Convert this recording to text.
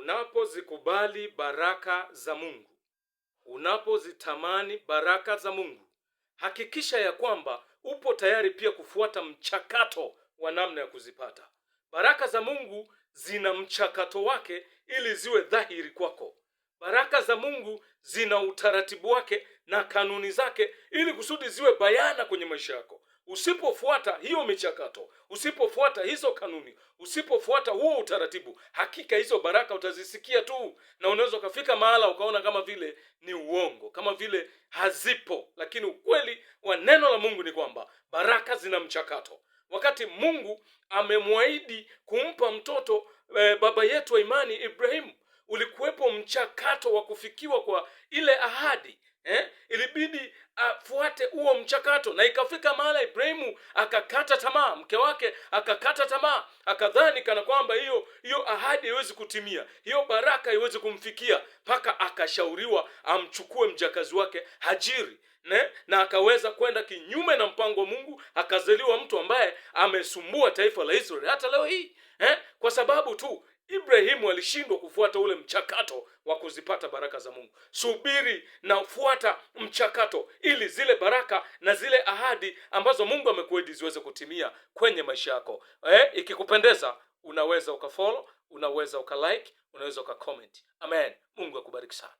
Unapozikubali baraka za Mungu, unapozitamani baraka za Mungu, hakikisha ya kwamba upo tayari pia kufuata mchakato wa namna ya kuzipata. Baraka za Mungu zina mchakato wake ili ziwe dhahiri kwako. Baraka za Mungu zina utaratibu wake na kanuni zake ili kusudi ziwe bayana kwenye maisha yako. Usipofuata hiyo michakato, usipofuata hizo kanuni, usipofuata huo utaratibu, hakika hizo baraka utazisikia tu, na unaweza ukafika mahala ukaona kama vile ni uongo, kama vile hazipo. Lakini ukweli wa neno la Mungu ni kwamba baraka zina mchakato. Wakati Mungu amemwahidi kumpa mtoto baba yetu wa imani Ibrahimu, ulikuwepo mchakato wa kufikiwa kwa ile ahadi. Ilibidi afuate huo mchakato, na ikafika mahala Ibrahimu akakata tamaa, mke wake akakata tamaa, akadhani kana kwamba hiyo ahadi haiwezi kutimia, hiyo baraka haiwezi kumfikia, mpaka akashauriwa amchukue mjakazi wake Hajiri, na akaweza kwenda kinyume na mpango wa Mungu, akazaliwa mtu ambaye amesumbua taifa la Israeli hata leo hii, kwa sababu tu Ibrahimu alishindwa kufuata ule mchakato wa kuzipata baraka za Mungu. Subiri na fuata mchakato ili zile baraka na zile ahadi ambazo Mungu amekuahidi ziweze kutimia kwenye maisha yako. Ikikupendeza, unaweza ukafollow, unaweza ukalike, unaweza ukacomment. Amen. Mungu akubariki sana.